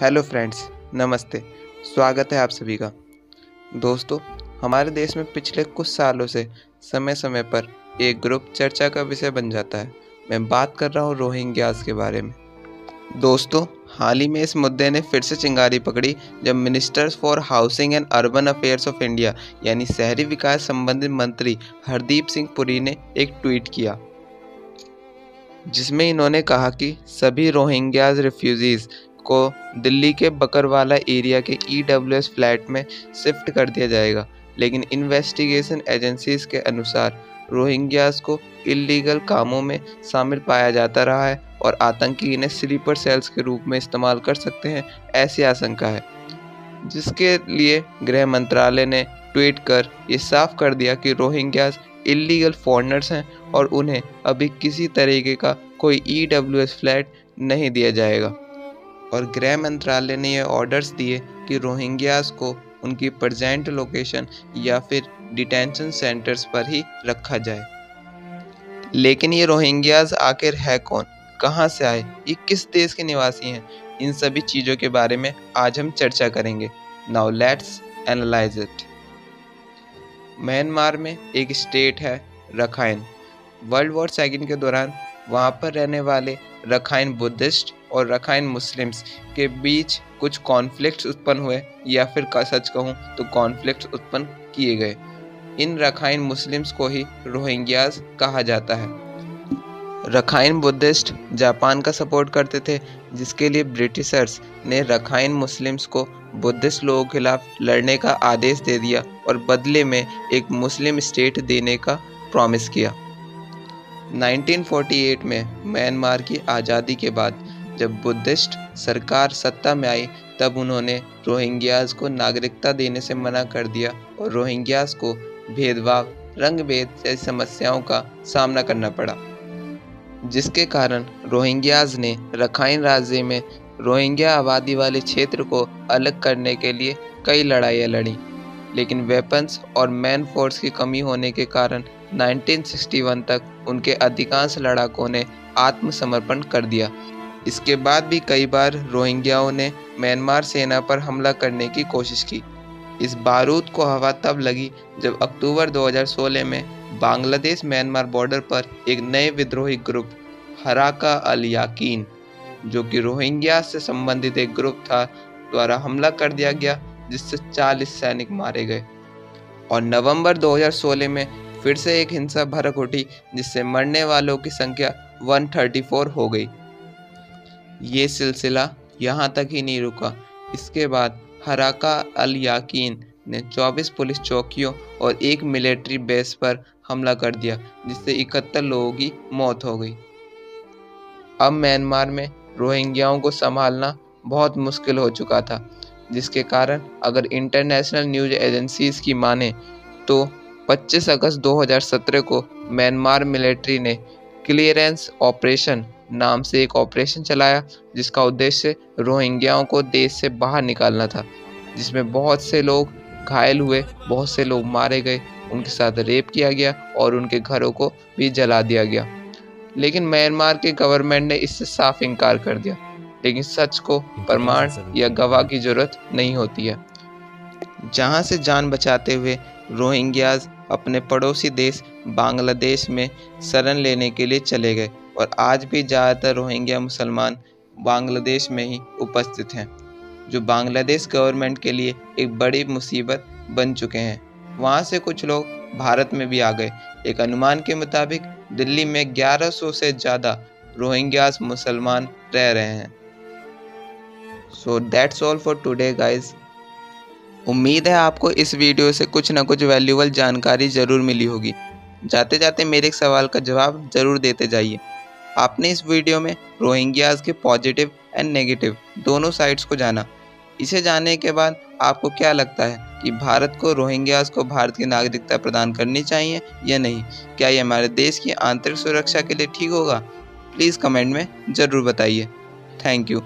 Hello friends, नमस्ते। स्वागत है आप सभी का। दोस्तों, हमारे देश में पिछले कुछ सालों से समय समय पर एक ग्रुप चर्चा का विषय बन जाता है। मैं बात कर रहा हूँ रोहिंग्यास के बारे में। दोस्तों, हाल ही में इस मुद्दे ने फिर से चिंगारी पकड़ी जब ministers for housing and urban affairs of India यानी शहरी विकास संबंधित मंत्री हरदीप सिंह पुरी ने एक ट्वीट किया, जिसमें इन्होंने कहा कि सभी रोहिंग्याज रिफ्यूजीज को दिल्ली के बकरवाला एरिया के ईडब्ल्यूएस फ्लैट में शिफ्ट कर दिया जाएगा। लेकिन इन्वेस्टिगेशन एजेंसीज के अनुसार रोहिंग्यास को इल्लीगल कामों में शामिल पाया जाता रहा है और आतंकी इन्हें स्लीपर सेल्स के रूप में इस्तेमाल कर सकते हैं, ऐसी आशंका है। जिसके लिए गृह मंत्रालय ने ट्वीट कर ये साफ कर दिया कि रोहिंग्यास इल्लीगल फॉरेनर्स हैं और उन्हें अभी किसी तरीके का कोई ईडब्ल्यूएस फ्लैट नहीं दिया जाएगा। और गृह मंत्रालय ने ये ऑर्डर्स दिए कि रोहिंग्यास को उनकी प्रेजेंट लोकेशन या फिर डिटेंशन सेंटर्स पर ही रखा जाए। लेकिन ये रोहिंग्यास आखिर है कौन, कहाँ से आए, ये किस देश के निवासी हैं, इन सभी चीज़ों के बारे में आज हम चर्चा करेंगे। Now let's analyse it. Myanmar में एक स्टेट है रखाइन। वर्ल्ड वॉर सेकंड के दौरान वहाँ पर रहने वाले रखाइन बुद्धिस्ट और रखाइन मुस्लिम्स के बीच कुछ कॉन्फ्लिक्ट्स उत्पन्न हुए, या फिर सच कहूँ तो कॉन्फ्लिक्ट्स उत्पन्न किए गए। इन रखाइन मुस्लिम्स को ही रोहिंग्यास कहा जाता है। रखाइन बुद्धिस्ट जापान का सपोर्ट करते थे, जिसके लिए ब्रिटिशर्स ने रखाइन मुस्लिम्स को बुद्धिस्ट लोगों के खिलाफ लड़ने का आदेश दे दिया और बदले में एक मुस्लिम स्टेट देने का प्रॉमिस किया। 1948 में म्यांमार की आज़ादी के बाद जब बुद्धिस्ट सरकार सत्ता में आई, तब उन्होंने रोहिंग्यास को नागरिकता देने से मना कर दिया और रोहिंग्यास को भेदभाव, रंग-भेद जैसी समस्याओं का सामना करना पड़ा, जिसके कारण रोहिंग्यास ने रखाइन राज्य में रोहिंग्या आबादी वाले क्षेत्र को अलग करने के लिए कई लड़ाइयाँ लड़ी। लेकिन वेपन्स और मैन फोर्स की कमी होने के कारण 1961 तक उनके अधिकांश लड़ाकों ने आत्मसमर्पण कर दिया। इसके बाद भी कई बार रोहिंग्याओं ने म्यांमार सेना पर हमला करने की कोशिश की। इस बारूद को हवा तब लगी जब अक्टूबर 2016 में बांग्लादेश म्यांमार बॉर्डर पर एक नए विद्रोही ग्रुप हराका अल याकीन, जो कि रोहिंग्या से संबंधित एक ग्रुप था, द्वारा हमला कर दिया गया, जिससे 40 सैनिक मारे गए। और नवंबर 2016 में फिर से एक हिंसा भड़क उठी, जिससे मरने वालों की संख्या 134 हो गई। ये सिलसिला यहाँ तक ही नहीं रुका। इसके बाद हराका अल याकीन ने 24 पुलिस चौकियों और एक मिलिट्री बेस पर हमला कर दिया, जिससे 71 लोगों की मौत हो गई। अब म्यांमार में रोहिंग्याओं को संभालना बहुत मुश्किल हो चुका था, जिसके कारण अगर इंटरनेशनल न्यूज़ एजेंसीज की माने तो 25 अगस्त 2017 को म्यांमार मिलिट्री ने क्लियरेंस ऑपरेशन नाम से एक ऑपरेशन चलाया, जिसका उद्देश्य रोहिंग्याओं को देश से बाहर निकालना था, जिसमें बहुत से लोग घायल हुए, बहुत से लोग मारे गए, उनके साथ रेप किया गया और उनके घरों को भी जला दिया गया। लेकिन म्यांमार के गवर्नमेंट ने इससे साफ इनकार कर दिया। लेकिन सच को प्रमाण या गवाह की जरूरत नहीं होती है। जहां से जान बचाते हुए रोहिंग्यास अपने पड़ोसी देश बांग्लादेश में शरण लेने के लिए चले गए और आज भी ज़्यादातर रोहिंग्या मुसलमान बांग्लादेश में ही उपस्थित हैं, जो बांग्लादेश गवर्नमेंट के लिए एक बड़ी मुसीबत बन चुके हैं। वहां से कुछ लोग भारत में भी आ गए। एक अनुमान के मुताबिक दिल्ली में 1100 से ज़्यादा रोहिंग्यास मुसलमान रह रहे हैं। So that's all for today guys. उम्मीद है आपको इस वीडियो से कुछ ना कुछ वैल्यूबल जानकारी ज़रूर मिली होगी। जाते जाते मेरे एक सवाल का जवाब ज़रूर देते जाइए। आपने इस वीडियो में रोहिंग्यास के पॉजिटिव एंड नेगेटिव दोनों साइड्स को जाना। इसे जानने के बाद आपको क्या लगता है कि भारत को रोहिंग्यास को भारत की नागरिकता प्रदान करनी चाहिए या नहीं? क्या ये हमारे देश की आंतरिक सुरक्षा के लिए ठीक होगा? प्लीज़ कमेंट में ज़रूर बताइए। Thank you.